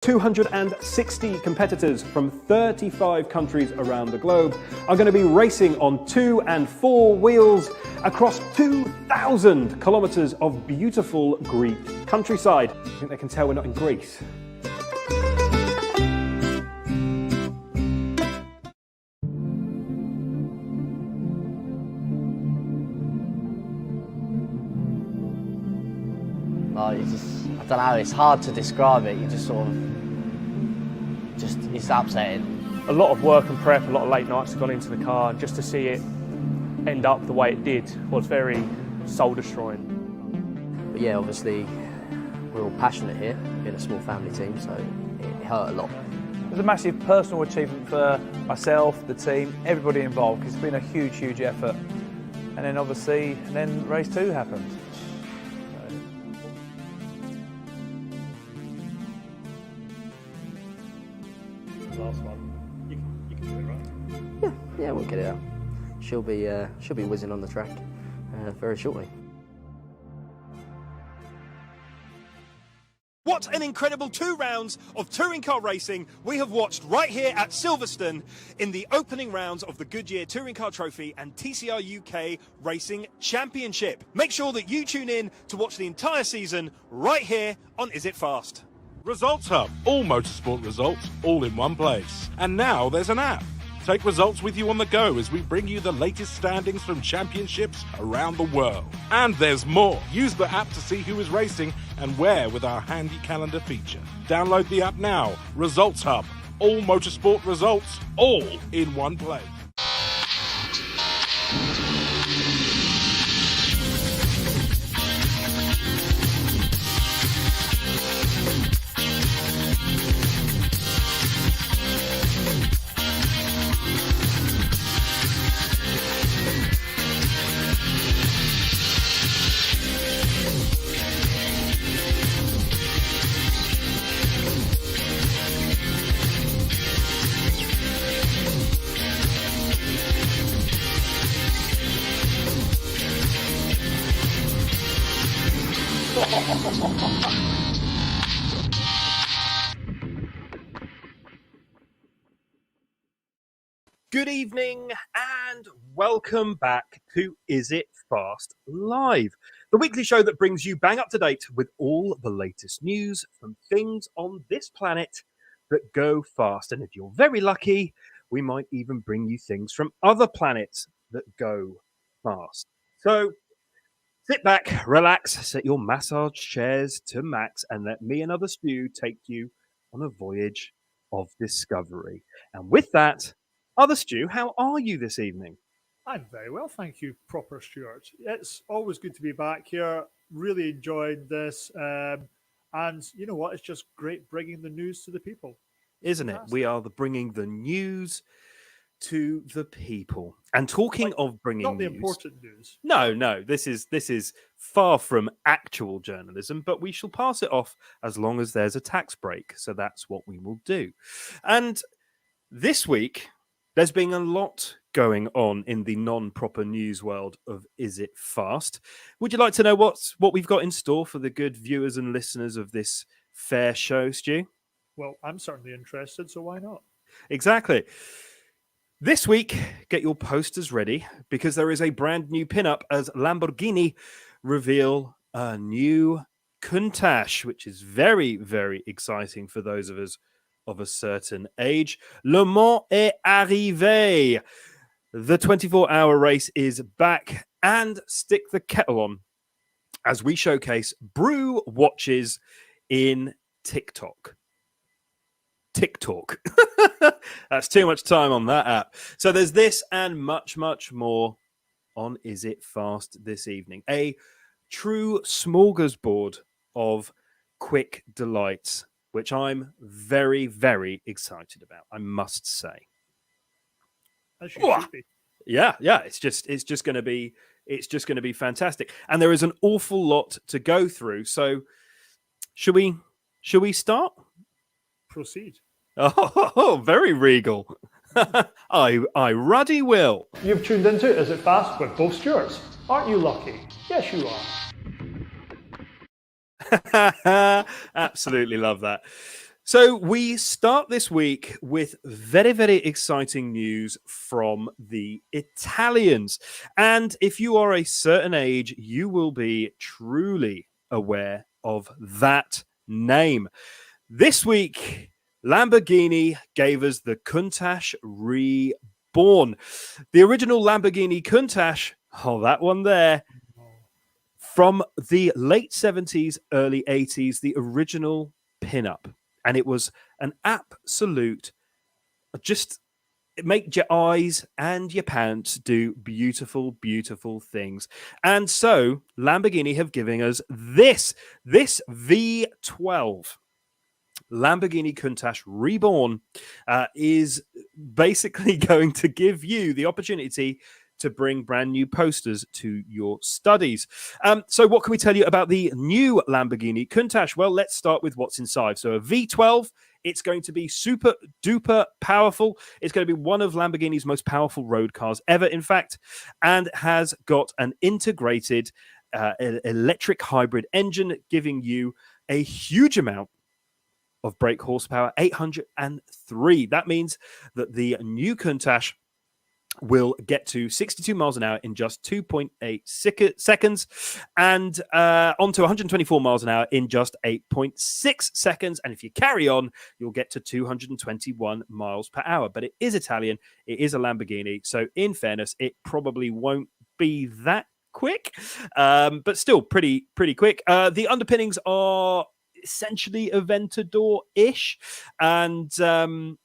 260 competitors from 35 countries around the globe are going to be racing on 2 and 4 wheels across 2,000 kilometres of beautiful Greek countryside. I think they can tell we're not in Greece. I don't know, it's hard to describe it. You just sort of, it's upsetting. A lot of work and prep, a lot of late nights have gone into the car just to see it end up the way it did was very soul destroying. But yeah, obviously we're all passionate here, being a small family team, so it hurt a lot. It was a massive personal achievement for myself, the team, everybody involved, because it's been a huge, huge effort. And then obviously, race 2 happened. Last one. You can do it, right? Yeah, we'll get it out. She'll be whizzing on the track very shortly. What an incredible 2 rounds of touring car racing we have watched right here at Silverstone in the opening rounds of the Goodyear Touring Car Trophy and TCR UK Racing Championship. Make sure that you tune in to watch the entire season right here on Is It Fast? Results Hub, all motorsport results, all in one place. And now there's an app. Take results with you on the go as we bring you the latest standings from championships around the world. And there's more. Use the app to see who is racing and where with our handy calendar feature. Download the app now. Results Hub, all motorsport results, all in one place. Good evening and welcome back to Is It Fast Live, the weekly show that brings you bang up to date with all the latest news from things on this planet that go fast. And if you're very lucky, we might even bring you things from other planets that go fast. So sit back, relax, set your massage chairs to max, and let me and other Stu take you on a voyage of discovery. And with that, other Stu, how are you this evening? I'm very well, thank you, proper Stuart. It's always good to be back here. Really enjoyed this. And you know what? It's just great bringing the news to the people. Isn't it? We are bringing the news to the people. And talking of bringing not the news, important news. No, this is far from actual journalism, but we shall pass it off as long as there's a tax break. So that's what we will do. And this week, there's been a lot going on in the non-proper news world of Is It Fast? Would you like to know what we've got in store for the good viewers and listeners of this fair show, Stu? Well, I'm certainly interested, so why not? Exactly. This week, get your posters ready because there is a brand new pin-up as Lamborghini reveal a new Countach, which is very, very exciting for those of us of a certain age. Le Mans est arrivé. The 24-hour race is back, and stick the kettle on as we showcase brew watches in TikTok. That's too much time on that app. So there's this and much, much more on Is It Fast this evening. A true smorgasbord of quick delights, which I'm very, very excited about, I must say. As you should be. Yeah. It's just going to be fantastic, and there is an awful lot to go through. So, should we start? Proceed. Oh, very regal. I ruddy will. You've tuned into Is It Fast with both Stuarts. Aren't you lucky? Yes, you are. Absolutely love that. So we start this week with very, very exciting news from the Italians. And if you are a certain age, you will be truly aware of that name. This week, Lamborghini gave us the Countach reborn. The original Lamborghini Countach, that one there, from the late 70s, early 80s, the original pinup. And it was an absolute, just make your eyes and your pants do beautiful, beautiful things. And so Lamborghini have given us this V12. Lamborghini Countach Reborn is basically going to give you the opportunity to bring brand new posters to your studies. So what can we tell you about the new Lamborghini Countach? Well, let's start with what's inside. So a V12, it's going to be super duper powerful. It's going to be one of Lamborghini's most powerful road cars ever, in fact, and has got an integrated electric hybrid engine, giving you a huge amount of brake horsepower, 803. That means that the new Countach will get to 62 miles an hour in just 2.8 seconds and onto 124 miles an hour in just 8.6 seconds. And if you carry on, you'll get to 221 miles per hour. But it is Italian. It is a Lamborghini. So in fairness, it probably won't be that quick, but still pretty quick. The underpinnings are essentially Aventador-ish, and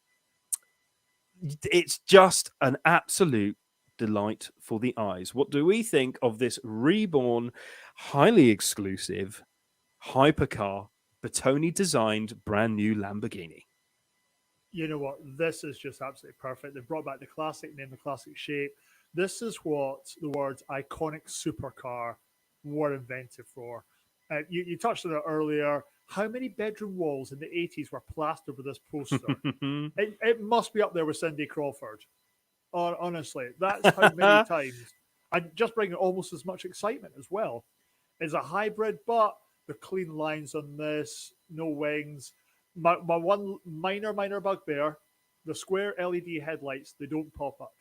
it's just an absolute delight for the eyes. What do we think of this reborn, highly exclusive hypercar, Bertoni designed brand new Lamborghini? You know what? This is just absolutely perfect. They've brought back the classic name, the classic shape. This is what the words iconic supercar were invented for. You touched on it earlier. How many bedroom walls in the 80s were plastered with this poster? It must be up there with Cindy Crawford. Honestly, that's how many times. And just bringing almost as much excitement as well. It's a hybrid, but the clean lines on this, no wings. My one minor bugbear, the square LED headlights, they don't pop up.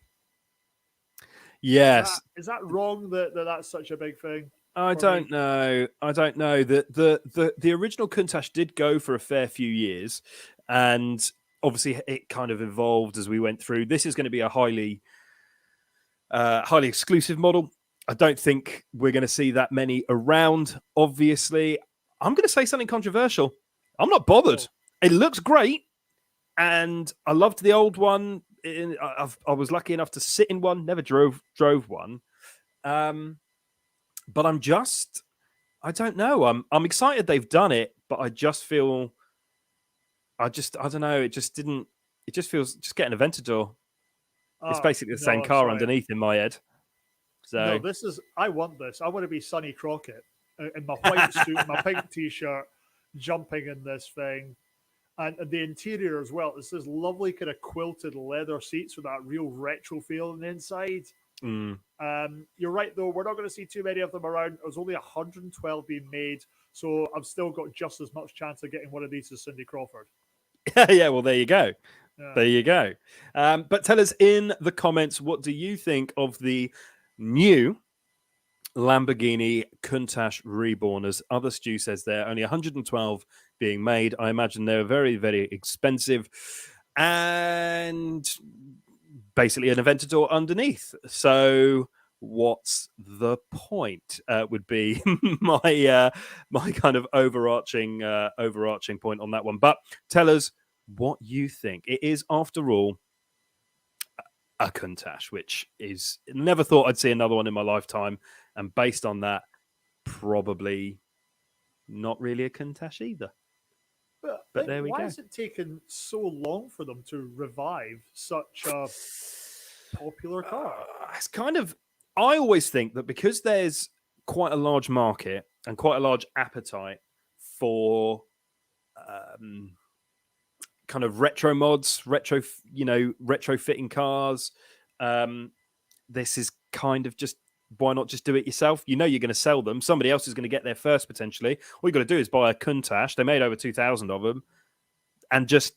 Yes. Is that wrong that that's such a big thing? I don't know. The original Countach did go for a fair few years, and obviously it kind of evolved as we went through. This is going to be a highly exclusive model. I don't think we're going to see that many around. Obviously, I'm going to say something controversial. I'm not bothered. It looks great, and I loved the old one. I was lucky enough to sit in one. Never drove one. But I don't know. I'm excited they've done it, but I just feel, I don't know. It just feels just getting a Aventador. It's basically the same car underneath in my head. So no, I want this. I want to be Sonny Crockett in my white suit, my pink t-shirt, jumping in this thing. And the interior as well. It's this lovely kind of quilted leather seats with that real retro feel on the inside. You're right, though. We're not going to see too many of them around. There's only 112 being made, so I've still got just as much chance of getting one of these as Cindy Crawford. Yeah, well, there you go. Yeah. There you go. But tell us in the comments, what do you think of the new Lamborghini Countach Reborn? As other Stu says there, only 112 being made. I imagine they're very, very expensive. And basically an Aventador underneath. So what's the point? Would be my kind of overarching point on that one. But tell us what you think. It is, after all, a Countach, which is never thought I'd see another one in my lifetime, and based on that, probably not really a Countach either. But there we go. Why has it taken so long for them to revive such a popular car? It's kind of, I always think that because there's quite a large market and quite a large appetite for kind of retro mods, retrofitting cars. This is kind of just, why not just do it yourself? You know you're going to sell them. Somebody else is going to get there first, potentially. All you got to do is buy a Countach. They made over 2,000 of them. and just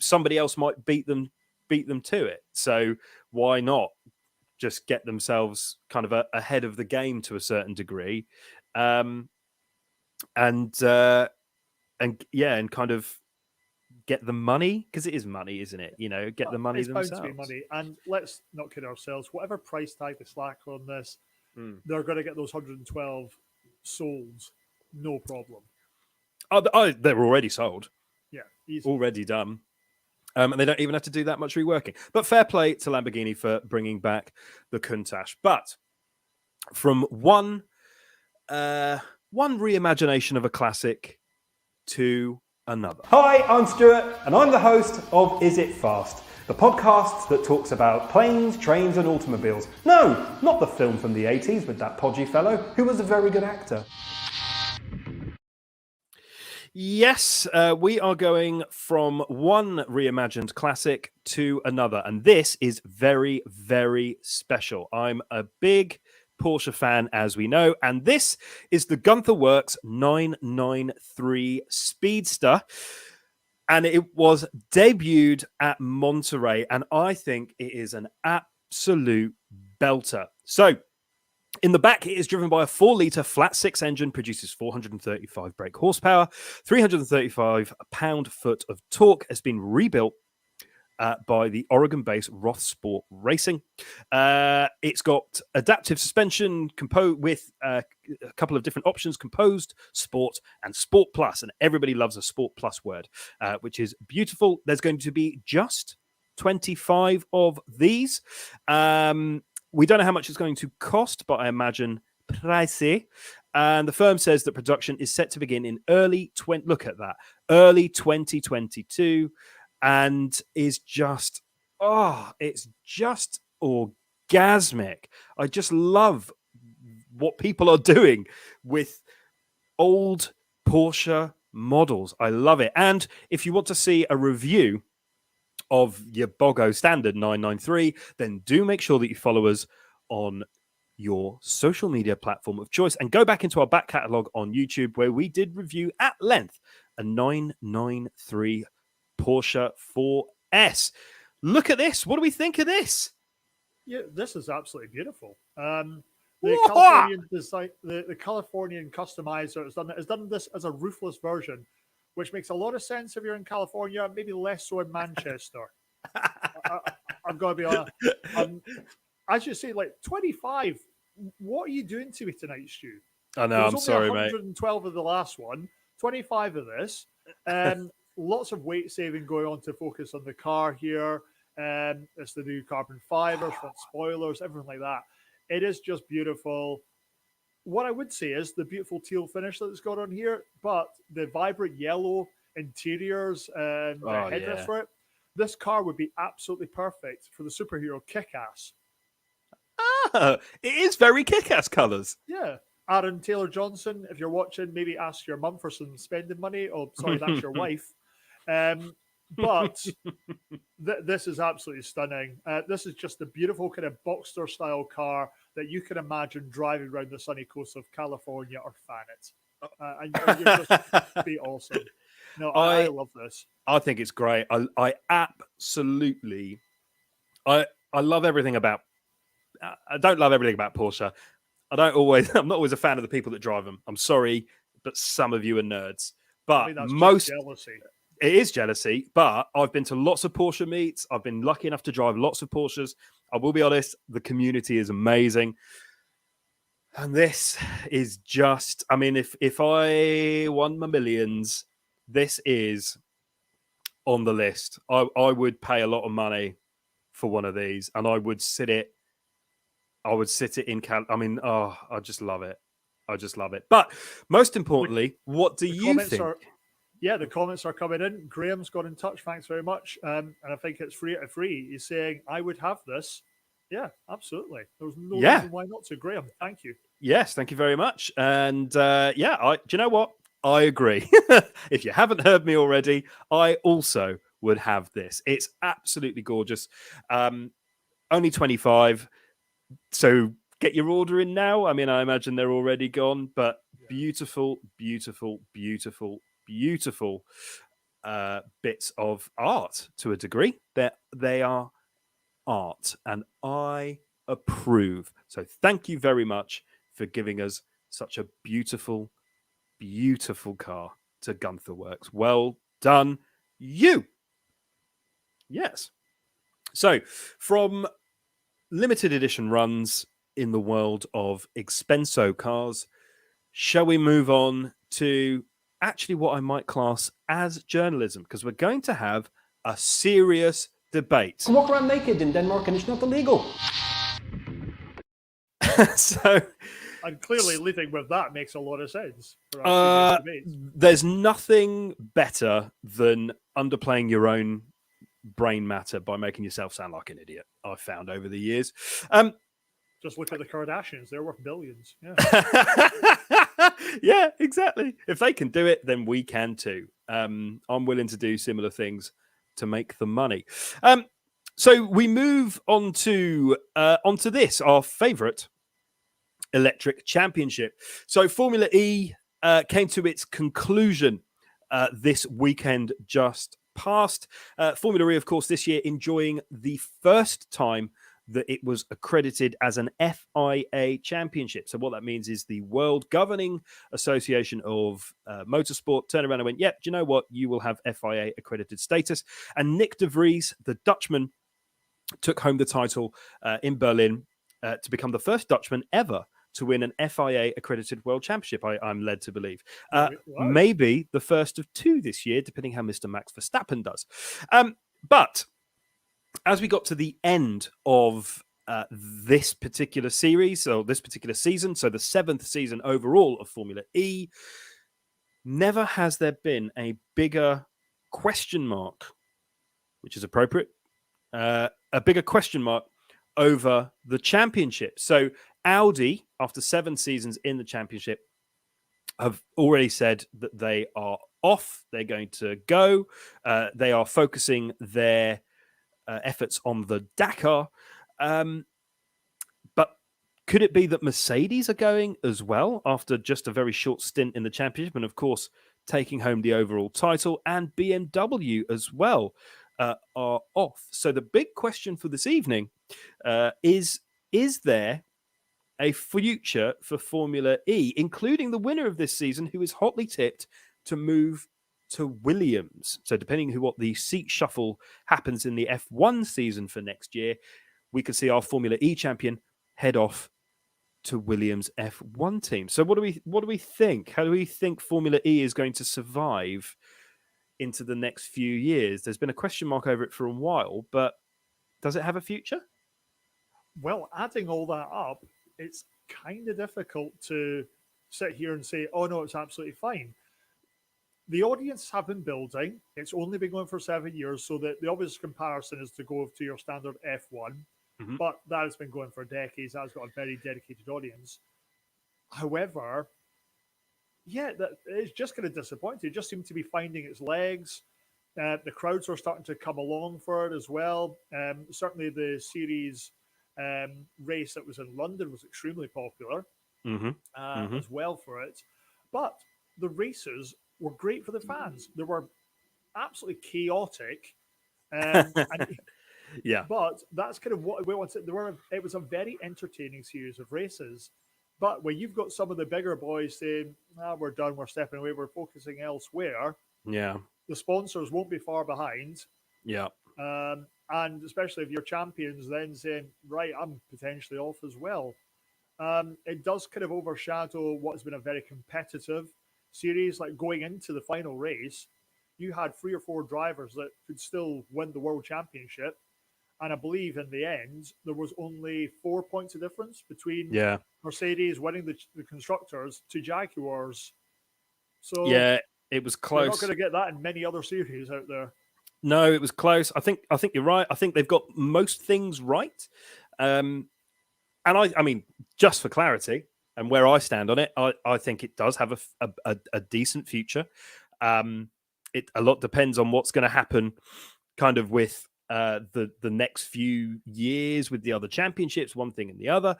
somebody else might beat them to it. So why not just get themselves kind of ahead of the game to a certain degree, and kind of get the money, because it is money, isn't it? Get the money it's themselves. Bound to be money, and let's not kid ourselves. Whatever price tag they slack on this, they're going to get those 112 sold, no problem. They're already sold. Yeah, easy. Already done. And they don't even have to do that much reworking. But fair play to Lamborghini for bringing back the Countach. But from one reimagination of a classic to another. Hi, I'm Stuart, and I'm the host of Is It Fast, the podcast that talks about planes, trains, and automobiles. No, not the film from the 80s with that podgy fellow who was a very good actor. Yes, we are going from one reimagined classic to another, and this is very, very special. I'm a big Porsche fan, as we know, and this is the Gunther Works 993 Speedster, and it was debuted at Monterey, and I think it is an absolute belter. So, in the back, it is driven by a 4-litre flat six engine, produces 435 brake horsepower, 335 pound-foot of torque, has been rebuilt by the Oregon-based Roth Sport Racing. It's got adaptive suspension with a couple of different options, Composed, Sport, and Sport Plus. And everybody loves a Sport Plus word, which is beautiful. There's going to be just 25 of these. We don't know how much it's going to cost, but I imagine pricey. And the firm says that production is set to begin in early 2022, and is just, it's just orgasmic. I just love what people are doing with old Porsche models. I love it. And if you want to see a review of your Bogo standard 993, then do make sure that you follow us on your social media platform of choice and go back into our back catalogue on YouTube, where we did review at length a 993 Porsche 4S. Look at this. What do we think of this? Yeah, this is absolutely beautiful. The Californian customizer has done this as a roofless version, which makes a lot of sense if you're in California, maybe less so in Manchester. I've got to be honest. As you say, like 25, what are you doing to me tonight, Stu? I know, I'm sorry, mate. 112 of the last one, 25 of this. Lots of weight saving going on to focus on the car here. It's the new carbon fibers, front spoilers, everything like that. It is just beautiful. What I would say is the beautiful teal finish that it's got on here, but the vibrant yellow interiors and the headrest for it. This car would be absolutely perfect for the superhero Kick-Ass. It is very Kick-Ass colours. Yeah. Aaron Taylor Johnson, if you're watching, maybe ask your mum for some spending money. Oh, sorry, that's your wife. But this is absolutely stunning. This is just a beautiful kind of Boxster style car that you can imagine driving around the sunny coast of California or Thanet. And you just be awesome. No, I love this. I think it's great. I absolutely, I love everything about. I don't love everything about Porsche. I'm not always a fan of the people that drive them. I'm sorry, but some of you are nerds. But that's most jealousy. It is jealousy, but I've been to lots of Porsche meets. I've been lucky enough to drive lots of Porsches. I will be honest, the community is amazing. And this is just, I mean, if I won my millions, this is on the list. I would pay a lot of money for one of these, and I would sit it in I just love it. I just love it. But most importantly, what do you think? The comments are coming in. Graham's got in touch. Thanks very much. And I think it's free out of free. He's saying, I would have this. Yeah, absolutely. There's no reason why not to. Graham, thank you. Yes, thank you very much. And do you know what? I agree. If you haven't heard me already, I also would have this. It's absolutely gorgeous. Only 25. So get your order in now. I mean, I imagine they're already gone, but beautiful, beautiful, beautiful, beautiful. bits of art to a degree. They are art, and I approve. So thank you very much for giving us such a beautiful, beautiful car to Gunther Works. Well done, you. Yes. So from limited edition runs in the world of expenso cars, shall we move on to actually what I might class as journalism? Because we're going to have a serious debate. Walk around naked in Denmark and it's not illegal. So, And clearly, leading with that makes a lot of sense. For our serious debates. there's nothing better than underplaying your own brain matter by making yourself sound like an idiot. I've found over the years. Just look at the Kardashians; they're worth billions. Yeah. Yeah, exactly. If they can do it, then we can too. I'm willing to do similar things to make the money. So we move on to onto this, our favourite electric championship. So Formula E came to its conclusion this weekend just past. Formula E, of course, this year enjoying the first time that it was accredited as an FIA championship. So what that means is the World Governing Association of Motorsport turned around and went, yep, do you know what? You will have FIA accredited status. And Nick de Vries, the Dutchman, took home the title in Berlin to become the first Dutchman ever to win an FIA accredited world championship, I'm led to believe. Wow. Maybe the first of two this year, depending how Mr. Max Verstappen does. But as we got to the end of this particular series, or this particular season, so the 7th season overall of Formula E, never has there been a bigger question mark, which is appropriate, a bigger question mark over the championship. So Audi, after 7 seasons in the championship, have already said that they are off. They're going to go. They are focusing their efforts on the Dakar. But could it be that Mercedes are going as well after just a very short stint in the championship and, of course, taking home the overall title? And BMW as well are off. So the big question for this evening is there a future for Formula E, including the winner of this season, who is hotly tipped to move to Williams? So depending on what the seat shuffle happens in the F1 season for next year, we could see our Formula E champion head off to Williams F1 team. So what do we think? How do we think Formula E is going to survive into the next few years? There's been a question mark over it for a while, but does it have a future? Well, adding all that up, it's kind of difficult to sit here and say, oh, no, it's absolutely fine. The audience have been building. It's only been going for 7 years, so that the obvious comparison is to go to your standard F1. Mhm. But that has been going for decades. That's got a very dedicated audience. However, yeah, it's just kind of disappointing. It just seemed to be finding its legs. The crowds are starting to come along for it as well. Certainly the series race that was in London was extremely popular as well for it. But the races were great for the fans. They were absolutely chaotic. Yeah. But that's kind of what we wanted. It was a very entertaining series of races. But when you've got some of the bigger boys saying, we're done, we're stepping away, we're focusing elsewhere, Yeah. the sponsors won't be far behind. Yeah. And especially if you're champions then saying, right, I'm potentially off as well. It does kind of overshadow what has been a very competitive series. Like going into the final race, you had 3 or 4 drivers that could still win the world championship. And I believe in the end, there was only 4 points of difference between Mercedes winning the constructors to Jaguars. So yeah, it was close. You're not going to get that in many other series out there. No, it was close. I think you're right. I think they've got most things right. And I mean, just for clarity and where I stand on it, I think it does have a decent future. A lot depends on what's going to happen kind of with the next few years with the other championships, one thing and the other.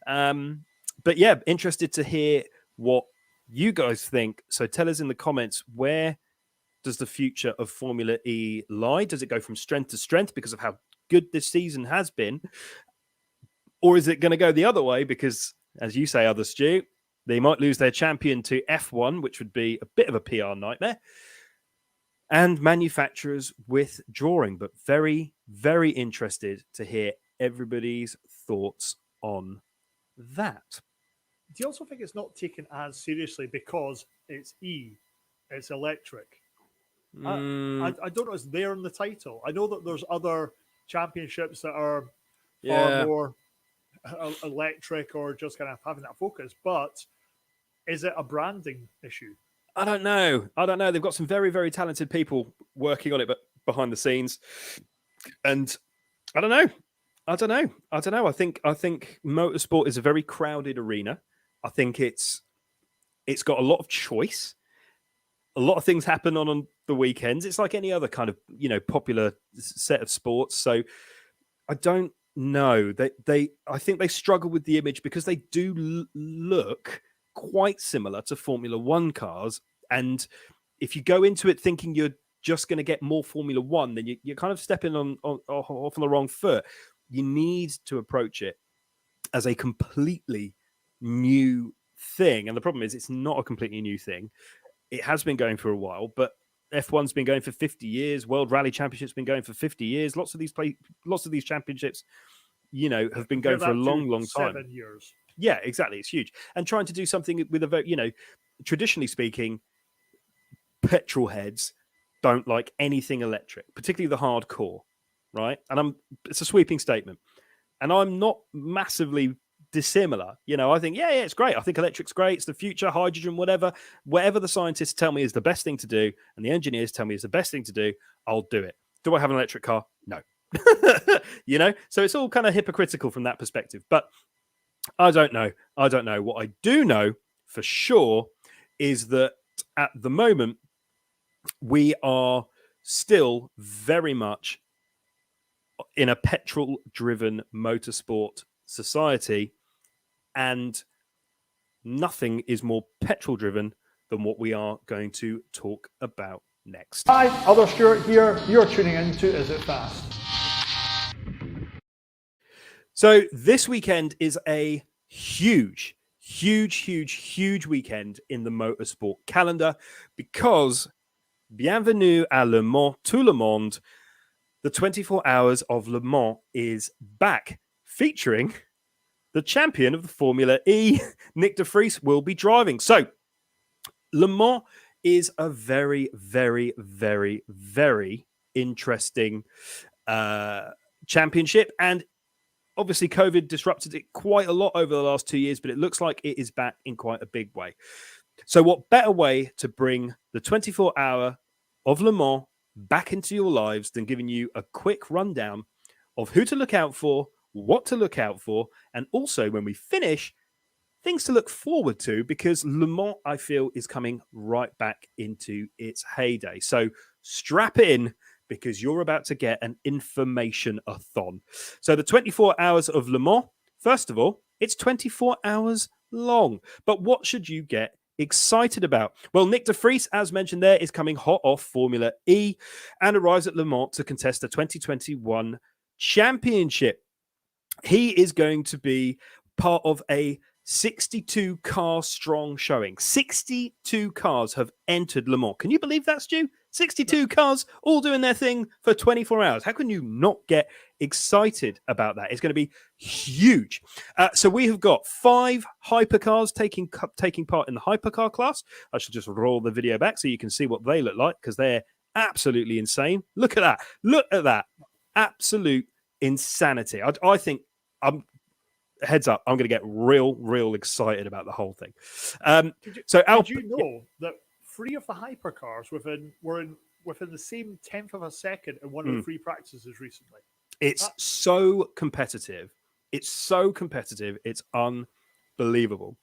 But yeah, interested to hear what you guys think. So tell us in the comments, where does the future of Formula E lie? Does it go from strength to strength because of how good this season has been? Or is it going to go the other way because, as you say, other Stu, they might lose their champion to F1, which would be a bit of a PR nightmare, and manufacturers withdrawing. But very, very interested to hear everybody's thoughts on that. Do you also think it's not taken as seriously because it's it's electric? I don't know. It's there in the title. I know that there's other championships that are far more electric or just kind of having that focus, but is it a branding issue? I don't know. They've got some very, very talented people working on it, but behind the scenes, and I don't know. I think motorsport is a very crowded arena. I think it's got a lot of choice. A lot of things happen on the weekends. It's like any other kind of popular set of sports. So I don't know. I think they struggle with the image because they do look quite similar to Formula One cars. And if you go into it thinking you're just going to get more Formula One, then you're kind of stepping off on the wrong foot. You need to approach it as a completely new thing. And the problem is it's not a completely new thing. It has been going for a while, but F1's been going for 50 years. World Rally Championship's been going for 50 years. Lots of these championships, have been going for a long, long time. 7 years. Yeah, exactly. It's huge. And trying to do something with a very, traditionally speaking, petrol heads don't like anything electric, particularly the hardcore, right? And it's a sweeping statement. And I'm not massively dissimilar. I think, yeah, it's great. I think electric's great. It's the future, hydrogen, whatever the scientists tell me is the best thing to do and the engineers tell me is the best thing to do, I'll do it. Do I have an electric car? No. So it's all kind of hypocritical from that perspective. But I don't know. What I do know for sure is that at the moment, we are still very much in a petrol-driven motorsport society, and nothing is more petrol-driven than what we are going to talk about next. Hi, Other Stuart here. You're tuning in to Is It Fast? So this weekend is a huge weekend in the motorsport calendar because bienvenue à Le Mans, tout le monde. The 24 Hours of Le Mans is back, featuring the champion of the Formula E, Nick de Vries, will be driving. So Le Mans is a very, very, very, very interesting championship. And obviously COVID disrupted it quite a lot over the last 2 years, but it looks like it is back in quite a big way. So what better way to bring the 24 Hour of Le Mans back into your lives than giving you a quick rundown of who to look out for, what to look out for, and also when we finish, things to look forward to, because Le Mans, I feel, is coming right back into its heyday. So strap in, because you're about to get an information-a-thon. So the 24 Hours of Le Mans, first of all, it's 24 hours long. But what should you get excited about? Well, Nick de Vries, as mentioned there, is coming hot off Formula E and arrives at Le Mans to contest the 2021 championship. He is going to be part of a 62 car strong showing. 62 cars have entered Le Mans. Can you believe that, Stu? 62 cars all doing their thing for 24 hours. How can you not get excited about that? It's going to be huge. So we have got 5 hypercars taking part in the hypercar class. I should just roll the video back so you can see what they look like, because they're absolutely insane. Look at that. Look at that. Absolute insanity. I think heads up, I'm going to get real excited about the whole thing. Did you know that 3 of the hypercars were within the same 10th of a second in one of the free practices recently? It's so competitive. It's unbelievable.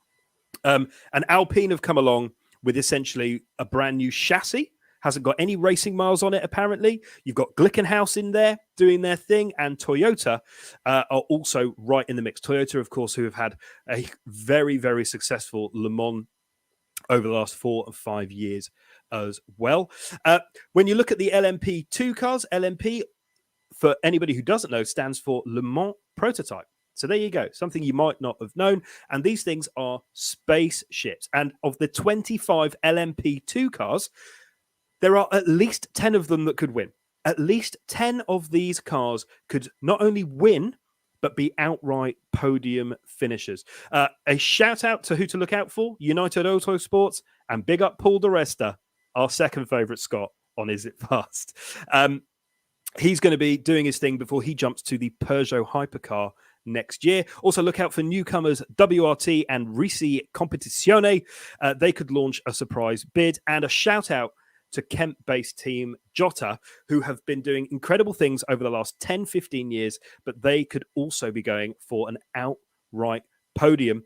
And Alpine have come along with essentially a brand new chassis. Hasn't got any racing miles on it, apparently. You've got Glickenhaus in there doing their thing, and Toyota are also right in the mix. Toyota, of course, who have had a very, very successful Le Mans over the last 4 or 5 years as well. When you look at the LMP2 cars, LMP, for anybody who doesn't know, stands for Le Mans Prototype. So there you go, something you might not have known. And these things are spaceships. And of the 25 LMP2 cars, there are at least 10 of them that could win. At least 10 of these cars could not only win, but be outright podium finishers. A shout out to who to look out for, United Autosports, and big up Paul de Resta, our second favourite Scot on Is It Fast. He's going to be doing his thing before he jumps to the Peugeot hypercar next year. Also, look out for newcomers WRT and Risi Competizione. They could launch a surprise bid. And a shout out to Kent-based team Jota, who have been doing incredible things over the last 10, 15 years, but they could also be going for an outright podium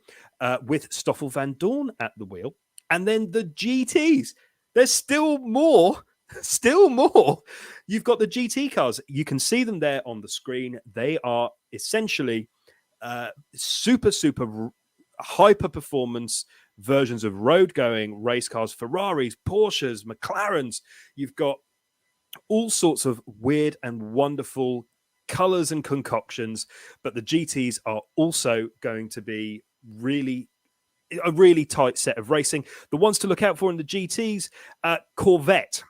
with Stoffel van Dorn at the wheel. And then the GTs. There's still more. Still more. You've got the GT cars. You can see them there on the screen. They are essentially super hyper performance versions of road going race cars, Ferraris, Porsches, McLarens. You've got all sorts of weird and wonderful colors and concoctions, but the GTs are also going to be a really tight set of racing. The ones to look out for in the GTs, Corvette.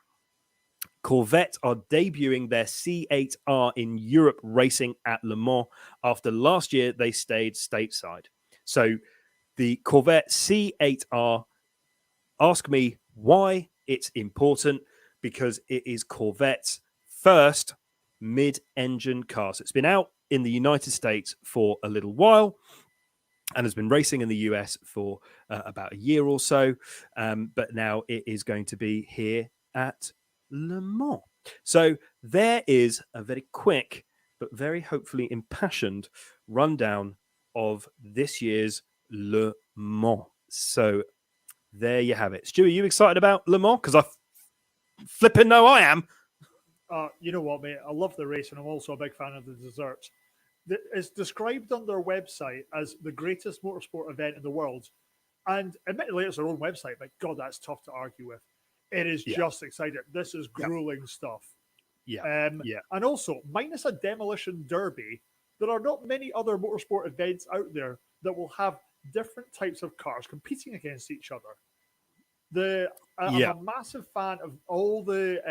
Corvette are debuting their C8R in Europe racing at Le Mans after last year they stayed stateside. So the Corvette C8R, ask me why it's important, because it is Corvette's first mid-engine car. So it's been out in the United States for a little while and has been racing in the US for about a year or so. But now it is going to be here at Le Mans. So there is a very quick but very hopefully impassioned rundown of this year's Le Mans. So there you have it. Stu, are you excited about Le Mans? Because I flipping know I am. You know what, mate? I love the race, and I'm also a big fan of the desserts. It's described on their website as the greatest motorsport event in the world. And admittedly, it's their own website, but God, that's tough to argue with. It is just exciting. This is grueling stuff. And also, minus a demolition derby, there are not many other motorsport events out there that will have different types of cars competing against each other. I'm a massive fan of all the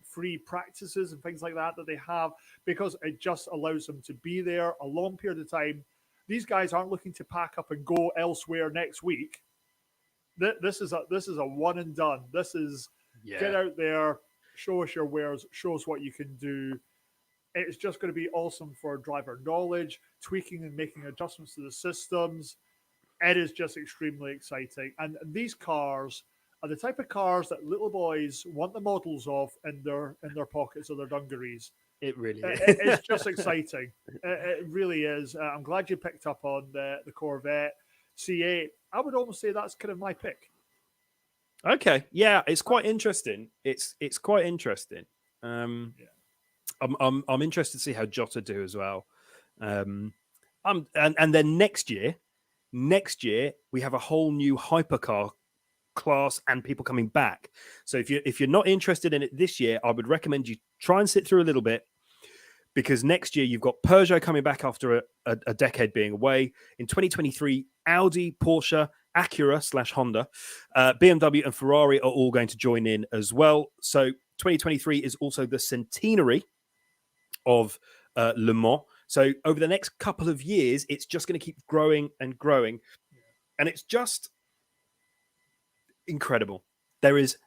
free practices and things like that they have, because it just allows them to be there a long period of time. These guys aren't looking to pack up and go elsewhere next week. This is a one and done. This is get out there, show us your wares, show us what you can do. It's just going to be awesome for driver knowledge, tweaking and making adjustments to the systems. It is just extremely exciting. And these cars are the type of cars that little boys want the models of in their pockets or their dungarees. It really is. It's just exciting. It really is. I'm glad you picked up on the Corvette C8. I would almost say that's kind of my pick. Okay, yeah, it's quite interesting. It's quite interesting. I'm interested to see how Jota do as well. And then next year we have a whole new hypercar class and people coming back. So if you're not interested in it this year, I would recommend you try and sit through a little bit, because next year you've got Peugeot coming back after a decade being away. In 2023, Audi, Porsche, Acura / Honda, BMW and Ferrari are all going to join in as well. So 2023 is also the centenary of Le Mans. So over the next couple of years, it's just going to keep growing and growing. And it's just incredible. There is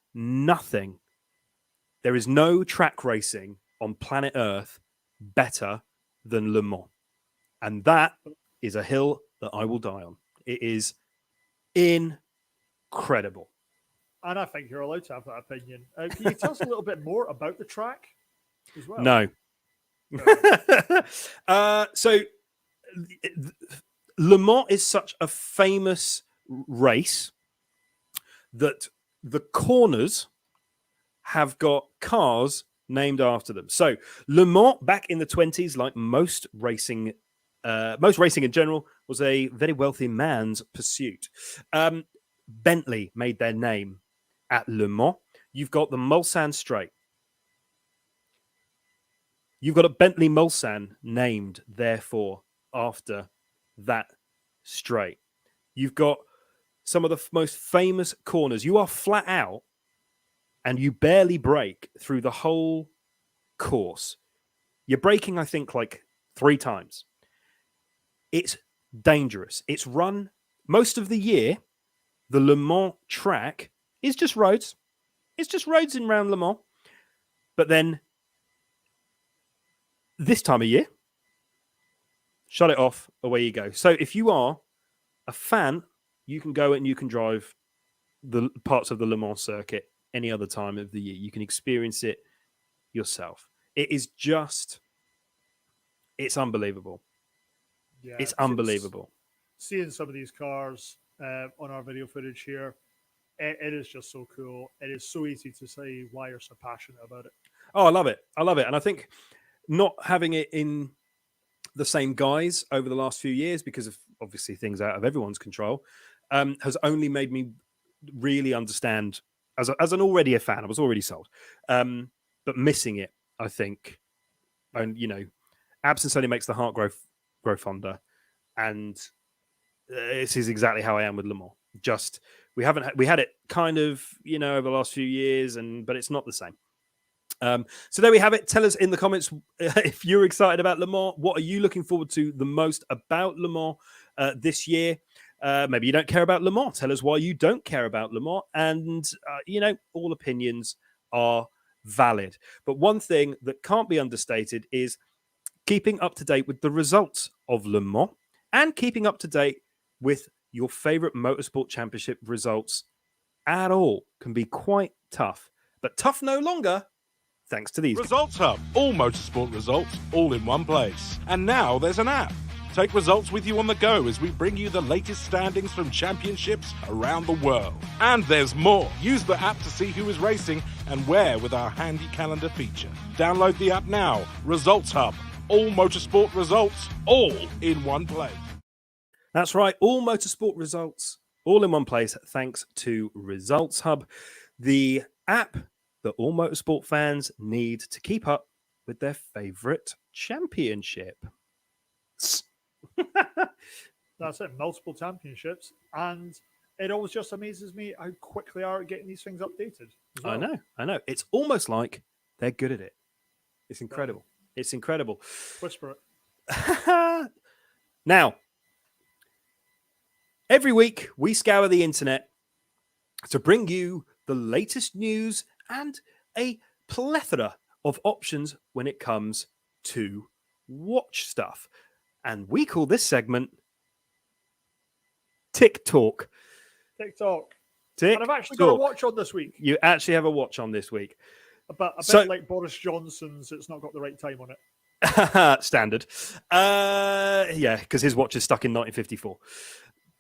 no track racing on planet Earth better than Le Mans. And that is a hill that I will die on. It is incredible. And I think you're allowed to have that opinion. Can you tell us a little bit more about the track as well? No. So Le Mans is such a famous race that the corners have got cars named after them. So Le Mans back in the 20s, like most racing in general, was a very wealthy man's pursuit. Bentley made their name at Le Mans. You've got the Mulsanne Straight. You've got a Bentley Mulsanne named, therefore, after that straight. You've got some of the most famous corners. You are flat out and you barely brake through the whole course. You're braking, I think, like 3 times. It's dangerous. It's run most of the year. The Le Mans track is just roads. It's just roads in round Le Mans. But then this time of year, shut it off, away you go. So if you are a fan, you can go and you can drive the parts of the Le Mans circuit any other time of the year. You can experience it yourself. It is just, it's unbelievable. Yeah, It's unbelievable. Seeing some of these cars on our video footage here, it is just so cool. It is so easy to say why you're so passionate about it. Oh, I love it. I love it. And I think not having it in the same guise over the last few years, because of obviously things out of everyone's control, has only made me really understand, as an already a fan, I was already sold, but missing it, I think, and absence only makes the heart grow fonder, and this is exactly how I am with Le Mans. Just we had it kind of over the last few years, but it's not the same. So there we have it. Tell us in the comments if you're excited about Le Mans. What are you looking forward to the most about Le Mans this year? Maybe you don't care about Le Mans. Tell us why you don't care about Le Mans. And, all opinions are valid. But one thing that can't be understated is keeping up to date with the results of Le Mans and keeping up to date with your favorite motorsport championship results at all can be quite tough. But tough no longer, thanks to these. Results Hub. All motorsport results, all in one place. And now there's an app. Take results with you on the go as we bring you the latest standings from championships around the world. And there's more. Use the app to see who is racing and where with our handy calendar feature. Download the app now. Results Hub. All motorsport results, all in one place. That's right. All motorsport results, all in one place, thanks to Results Hub, the app that all motorsport fans need to keep up with their favorite championship. That's it, multiple championships, and it always just amazes me how quick they are at getting these things updated. as well. I know. It's almost like they're good at it. It's incredible. It's incredible. Whisper it. Now, every week we scour the internet to bring you the latest news and a plethora of options when it comes to watch stuff. And we call this segment TikTok. TikTok. TikTok. And I've actually got a watch on this week. You actually have a watch on this week. But a bit like Boris Johnson's, it's not got the right time on it. Standard. Yeah, because his watch is stuck in 1954.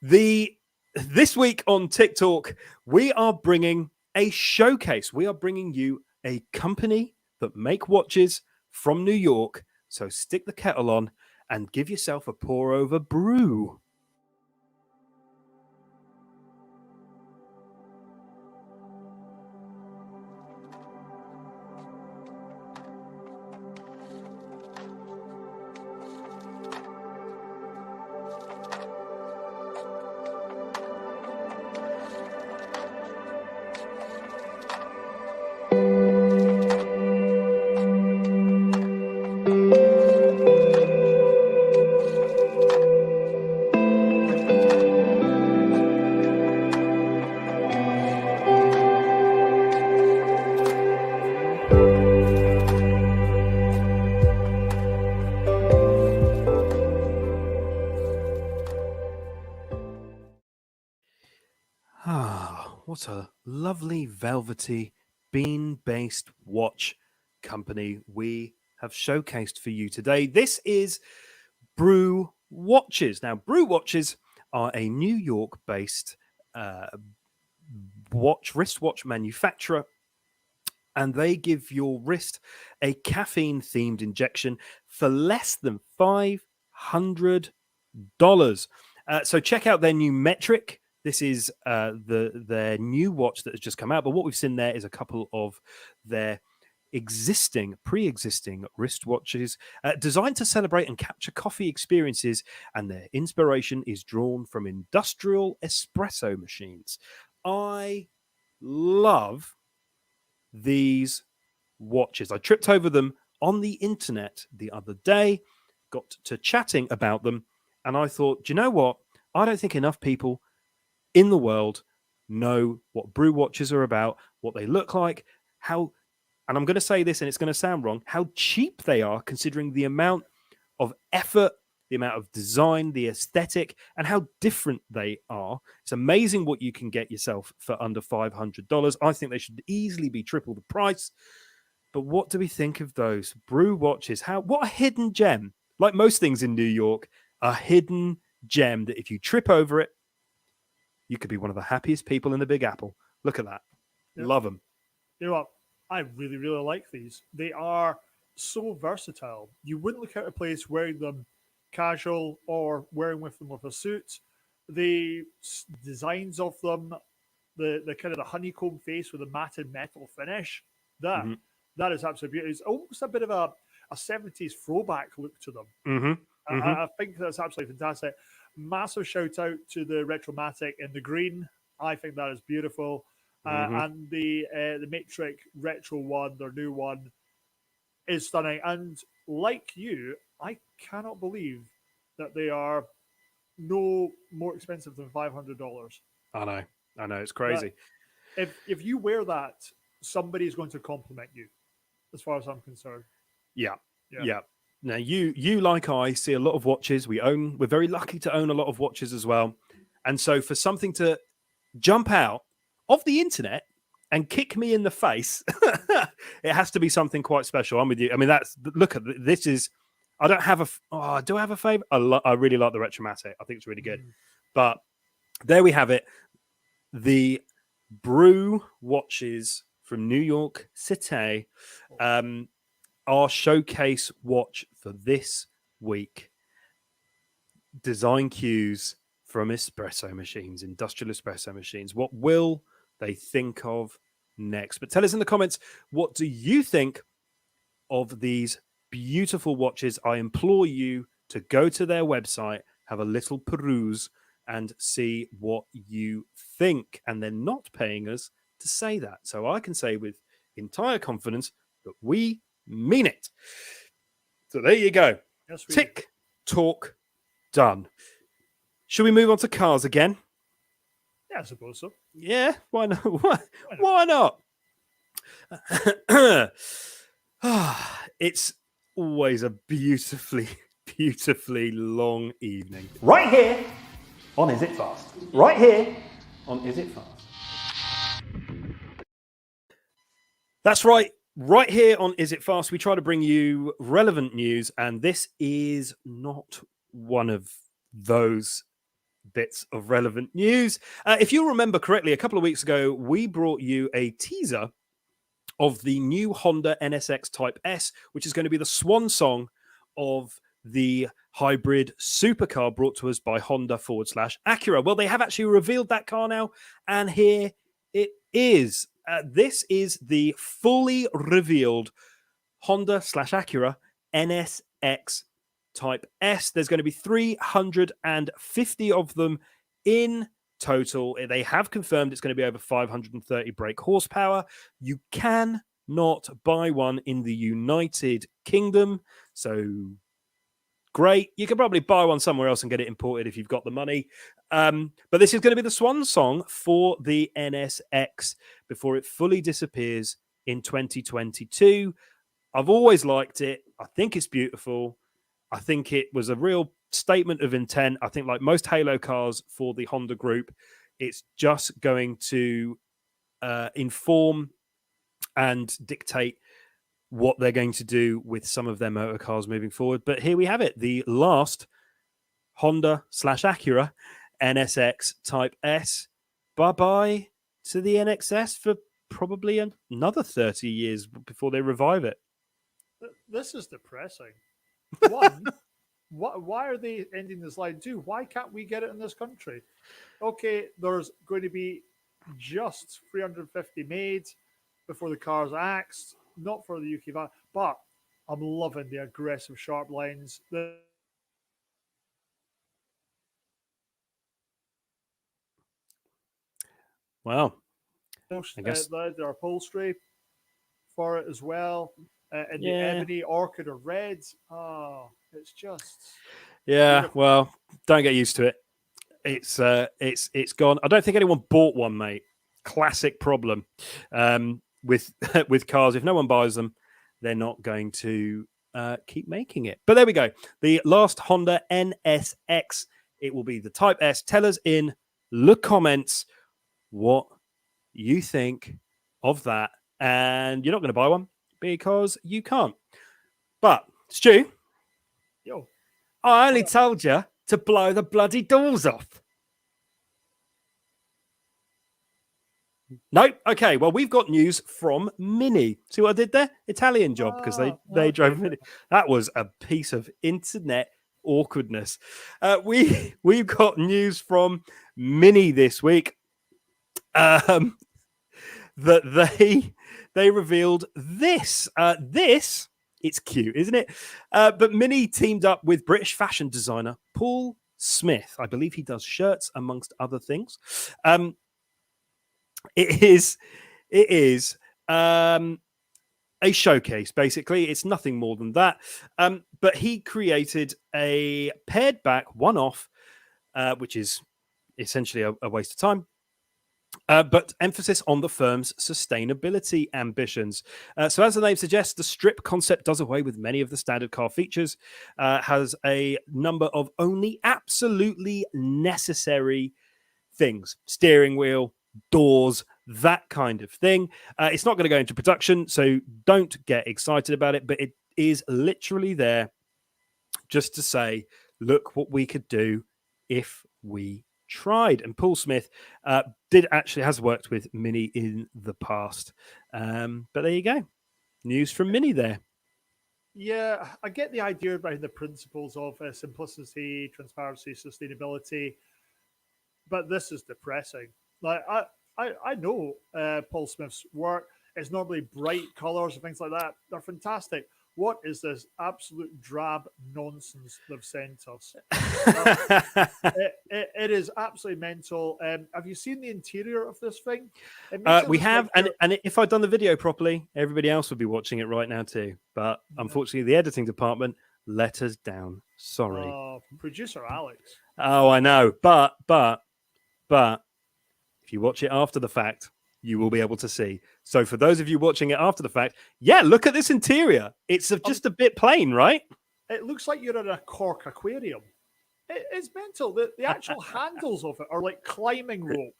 This week on TikTok, we are bringing a showcase. We are bringing you a company that make watches from New York. So stick the kettle on and give yourself a pour over brew. What a lovely, velvety, bean-based watch company we have showcased for you today. This is Brew Watches. Now, Brew Watches are a New York-based wristwatch manufacturer, and they give your wrist a caffeine-themed injection for less than $500. So check out their new metric. This is their new watch that has just come out. But what we've seen there is a couple of their pre-existing wristwatches designed to celebrate and capture coffee experiences, and their inspiration is drawn from industrial espresso machines. I love these watches. I tripped over them on the internet the other day, got to chatting about them, and I thought, do you know what? I don't think enough people in the world know what brew watches are about, what they look like, how, and I'm going to say this and it's going to sound wrong, how cheap they are considering the amount of effort, the amount of design, the aesthetic, and how different they are. It's amazing what you can get yourself for under $500. I think they should easily be triple the price. But what do we think of those brew watches? What a hidden gem. Like most things in New York, a hidden gem that if you trip over it, you could be one of the happiest people in the Big Apple. Look at that. Yep. Love them. You know what? I really, really like these. They are so versatile. You wouldn't look out of place wearing them casual or wearing with them with a suit. The designs of them, the kind of the honeycomb face with a matted metal finish, that is absolutely beautiful. It's almost a bit of a 70s throwback look to them. I think that's absolutely fantastic. Massive shout out to the Retromatic in the green. I think that is beautiful. And the Matrix Retro one, their new one, is stunning. And like you, I cannot believe that they are no more expensive than $500. I know, it's crazy. If you wear that, somebody is going to compliment you, as far as I'm concerned. Yeah. Now you like I see a lot of watches. We're very lucky to own a lot of watches as well. And so for something to jump out of the internet and kick me in the face, it has to be something quite special. I'm with you. I mean, this is, I don't have do I have a favorite? I really like the Retromatic. I think it's really good. But there we have it. The brew watches from New York City. Our showcase watch for this week. Design cues from espresso machines, industrial espresso machines. What will they think of next? But tell us in the comments, what do you think of these beautiful watches? I implore you to go to their website, have a little peruse, and see what you think. And they're not paying us to say that. So I can say with entire confidence that we mean it. So there you go. Yes, Tick, talk, done. Should we move on to cars again? Yeah, I suppose so. Yeah, why not? Why not? It's always a beautifully, beautifully long evening. Right here on Is It Fast? Right here on Is It Fast? That's right. Right here on Is It Fast, we try to bring you relevant news, and this is not one of those bits of relevant news. If you remember correctly, a couple of weeks ago, we brought you a teaser of the new Honda NSX Type S, which is going to be the swan song of the hybrid supercar brought to us by Honda /Acura. Well, they have actually revealed that car now, and here it is. This is the fully revealed Honda /Acura NSX Type S. There's going to be 350 of them in total. They have confirmed it's going to be over 530 brake horsepower. You cannot buy one in the United Kingdom. So great. You can probably buy one somewhere else and get it imported if you've got the money. But this is going to be the swan song for the NSX before it fully disappears in 2022. I've always liked it. I think it's beautiful. I think it was a real statement of intent. I think like most Halo cars for the Honda group, it's just going to inform and dictate what they're going to do with some of their motor cars moving forward. But here we have it, the last Honda /Acura NSX Type S. Bye-bye to the NXS for probably another 30 years before they revive it. This is depressing. One, Why are they ending this line too? Why can't we get it in this country? Okay, there's going to be just 350 made before the car's axed, not for the UK VAT, but I'm loving the aggressive sharp lines. Wow. I guess The upholstery for it as well, and the Yeah. ebony, orchid, or red. Oh, it's just yeah. beautiful. Well, don't get used to it. It's gone. I don't think anyone bought one, mate. Classic problem with with cars. If no one buys them, they're not going to keep making it. But there we go. The last Honda NSX. It will be the Type S. Tell us in the comments what you think of that. And you're not going to buy one because you can't. But, Stu, Yo, I only told you to blow the bloody doors off. No? Okay, well, we've got news from Mini. See what I did there? Italian job, because they drove Mini. That was a piece of internet awkwardness. We've got news from Mini this week. That they revealed this. It's cute, isn't it? But Mini teamed up with British fashion designer Paul Smith. I believe he does shirts, amongst other things. It is a showcase, basically. It's nothing more than that. But he created a pared back one-off, which is essentially a waste of time. But emphasis on the firm's sustainability ambitions. So as the name suggests, the strip concept does away with many of the standard car features, has a number of only absolutely necessary things. Steering wheel, doors, that kind of thing. It's not going to go into production, so don't get excited about it, but it is literally there just to say, look what we could do if we tried. And Paul Smith has worked with Mini in the past. But there you go. News from Mini there. Yeah, I get the idea behind the principles of simplicity, transparency, sustainability, but this is depressing. Like I know Paul Smith's work. It's normally bright colors and things like that. They're fantastic. What is this absolute drab nonsense they've sent us? It is absolutely mental. Have you seen the interior of this thing? We have, and if I'd done the video properly, everybody else would be watching it right now too. But unfortunately, the editing department let us down. Sorry. Producer Alex. Oh, I know. But if you watch it after the fact, you will be able to see. So for those of you watching it after the fact, yeah, look at this interior. It's just a bit plain, right? It looks like you're in a cork aquarium. It's mental. The actual handles of it are like climbing rope.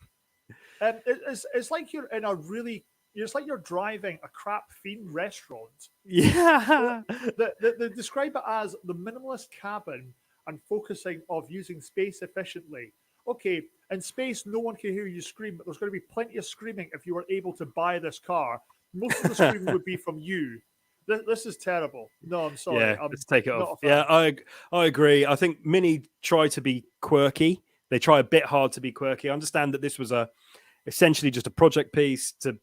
And it's like you're in a really, it's like you're driving a crap themed restaurant. Yeah. They describe it as the minimalist cabin and focusing of using space efficiently. Okay, in space, no one can hear you scream, but there's going to be plenty of screaming if you were able to buy this car. Most of the screaming would be from you. This is terrible. No, I'm sorry. Yeah, let's take it off. Yeah, I agree. I think Mini try to be quirky. They try a bit hard to be quirky. I understand that this was essentially just a project piece to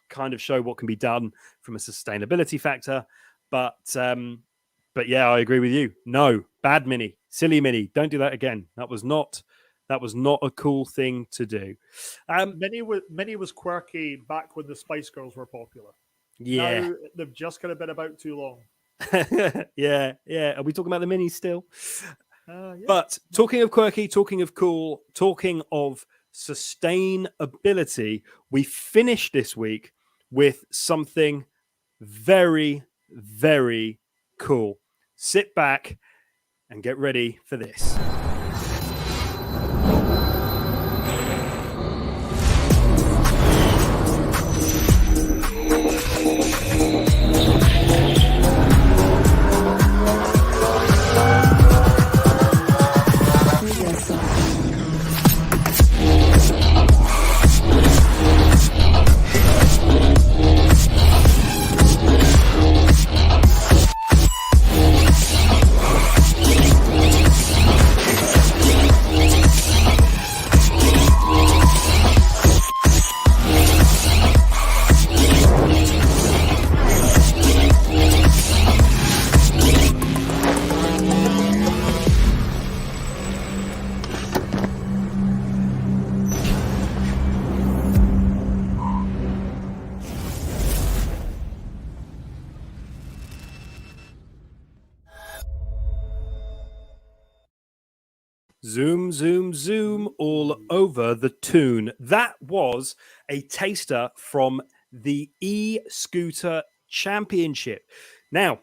kind of show what can be done from a sustainability factor. But yeah, I agree with you. No, bad Mini, silly Mini. Don't do that again. That was not a cool thing to do. Mini was quirky back when the Spice Girls were popular. Yeah. Now they've just kind of been about too long. Yeah. Are we talking about the Minis still? Yeah. But talking of quirky, talking of cool, talking of sustainability, we finished this week with something very, very cool. Sit back and get ready for this. Zoom, zoom, zoom all over the tune. That was a taster from the e-scooter championship. Now,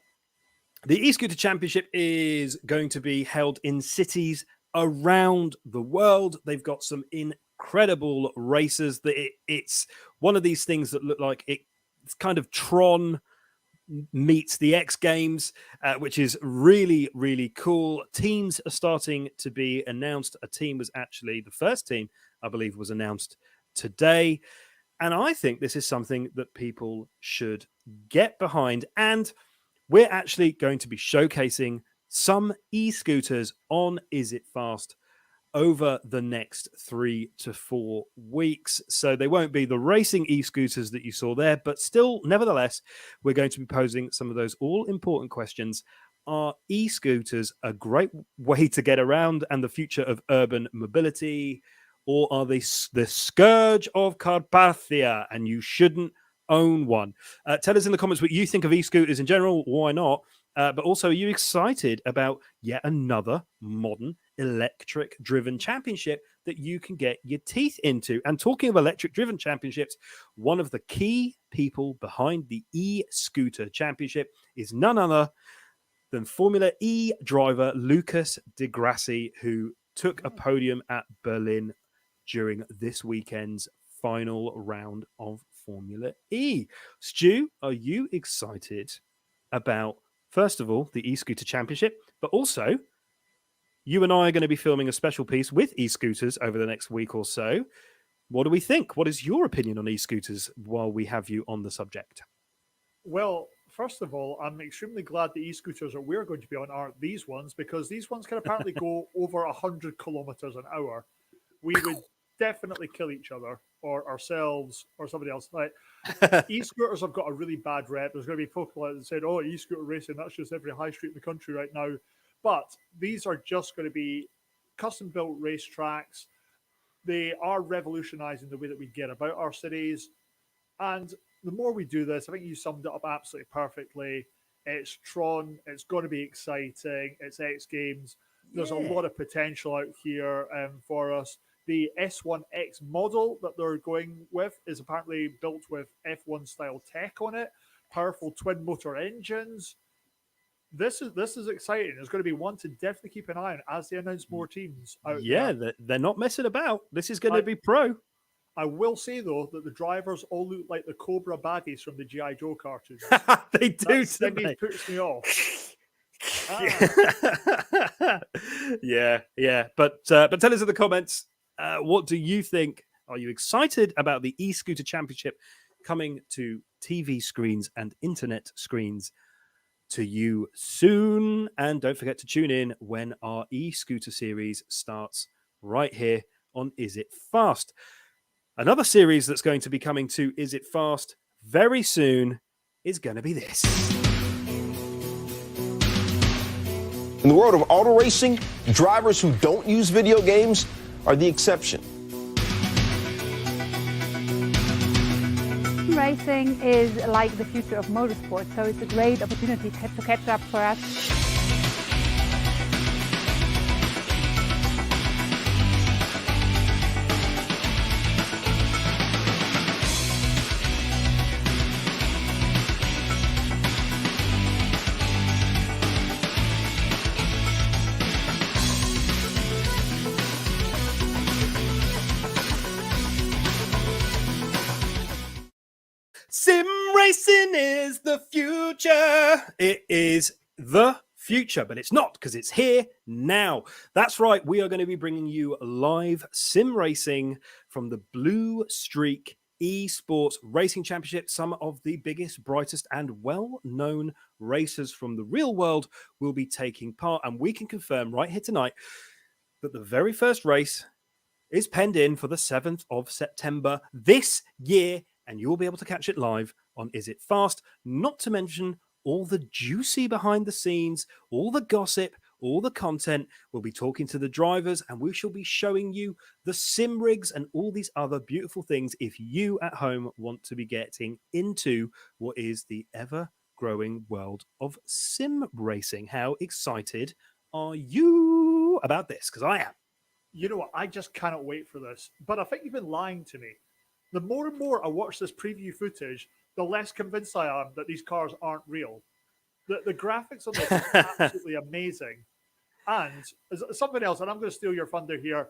the e-scooter championship is going to be held in cities around the world. They've got some incredible racers. It's one of these things that look like it's kind of Tron meets the X Games, which is really, really cool. Teams are starting to be announced. A team was actually the first team, I believe, was announced today. And I think this is something that people should get behind. And we're actually going to be showcasing some e-scooters on Is It Fast over the next 3 to 4 weeks. So they won't be the racing e-scooters that you saw there, but still, nevertheless, we're going to be posing some of those all-important questions. Are e-scooters a great way to get around and the future of urban mobility? Or are they the scourge of Carpathia and you shouldn't own one? Tell us in the comments what you think of e-scooters in general. Why not? But also, are you excited about yet another modern electric-driven championship that you can get your teeth into? And talking of electric-driven championships, one of the key people behind the e-scooter championship is none other than Formula E driver Lucas Di Grassi, who took a podium at Berlin during this weekend's final round of Formula E. Stu, are you excited about, first of all, the e-scooter championship, but also you and I are going to be filming a special piece with e-scooters over the next week or so. What do we think? What is your opinion on e-scooters while we have you on the subject? Well, first of all, I'm extremely glad the e-scooters that we're going to be on aren't these ones, because these ones can apparently go over 100 kilometers an hour. We would definitely kill each other or ourselves or somebody else. Like, e-scooters have got a really bad rep. There's going to be people that said, oh, e-scooter racing, that's just every high street in the country right now. But these are just going to be custom built racetracks. They are revolutionizing the way that we get about our cities. And the more we do this, I think you summed it up absolutely perfectly. It's Tron. It's going to be exciting. It's X Games. There's a lot of potential out here for us. The S1X model that they're going with is apparently built with F1 style tech on it, powerful twin motor engines. This is exciting. There's going to be one to definitely keep an eye on as they announce more teams out there. They're not messing about. This is going to be pro. I will say, though, that the drivers all look like the Cobra baddies from the G.I. Joe cartoons. They do, that puts me off. Yeah. But tell us in the comments, what do you think? Are you excited about the e-scooter championship coming to TV screens and internet screens to you soon? And don't forget to tune in when our e-scooter series starts right here on Is It Fast. Another series that's going to be coming to Is It Fast very soon is going to be this. In the world of auto racing, drivers who don't use video games are the exception. Racing is like the future of motorsport, so it's a great opportunity to catch up for us. Sim racing is the future. It is the future, but it's not, because it's here now. That's right. We are going to be bringing you live sim racing from the Blue Streak Esports Racing Championship. Some of the biggest, brightest, and well-known racers from the real world will be taking part. And we can confirm right here tonight that the very first race is penned in for the 7th of September this year. And you'll be able to catch it live on Is It Fast, not to mention all the juicy behind the scenes, all the gossip, all the content. We'll be talking to the drivers, and we shall be showing you the sim rigs and all these other beautiful things if you at home want to be getting into what is the ever-growing world of sim racing. How excited are you about this? Because I am. you know what? I just cannot wait for this. But I think you've been lying to me. The more and more I watch this preview footage, the less convinced I am that these cars aren't real. The graphics on this is absolutely amazing. And something else, and I'm going to steal your thunder here.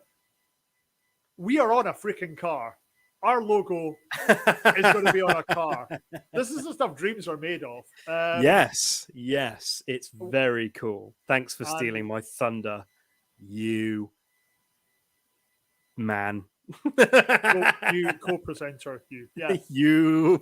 We are on a freaking car. Our logo is going to be on a car. This is the stuff dreams are made of. Yes, it's very cool. Thanks for stealing my thunder, you man. You co-presenter, you. Yeah. You.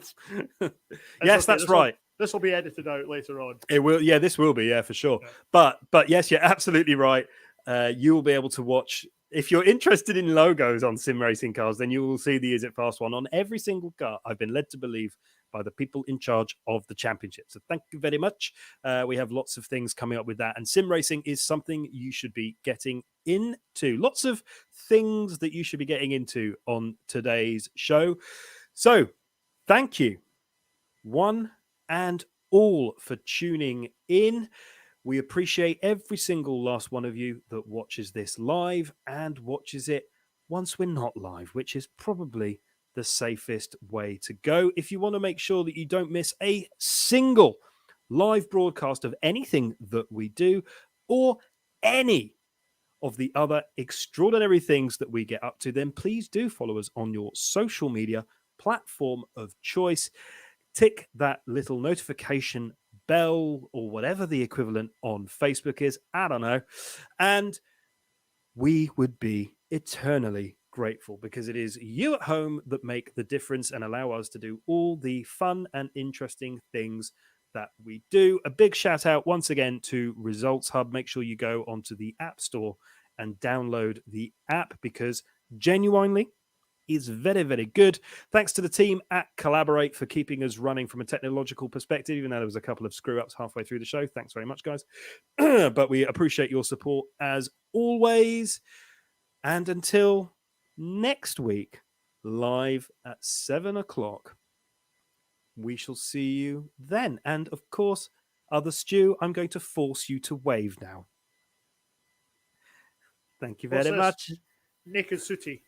Yes, that's right. This will be edited out later on. It will. Yeah, this will be. Yeah, for sure. Yeah. But yes, you're absolutely right. You will be able to watch. If you're interested in logos on sim racing cars, then you will see the Is It Fast one on every single car. I've been led to believe by the people in charge of the championship. So thank you very much. We have lots of things coming up with that. And sim racing is something you should be getting into. Lots of things that you should be getting into on today's show. So thank you, one and all, for tuning in. We appreciate every single last one of you that watches this live and watches it once we're not live, which is probably the safest way to go. If you want to make sure that you don't miss a single live broadcast of anything that we do or any of the other extraordinary things that we get up to, then please do follow us on your social media platform of choice. Tick that little notification bell or whatever the equivalent on Facebook is. I don't know. And we would be eternally grateful, because it is you at home that make the difference and allow us to do all the fun and interesting things that we do. A big shout out once again to Results Hub. Make sure you go onto the App Store and download the app, because genuinely is very, very good. Thanks to the team at Collaborate for keeping us running from a technological perspective, even though there was a couple of screw-ups halfway through the show. Thanks very much, guys. But we appreciate your support as always. And until next week, live at 7 o'clock, we shall see you then. And of course, other Stu, I'm going to force you to wave now. Thank you very much. Naked Sooty.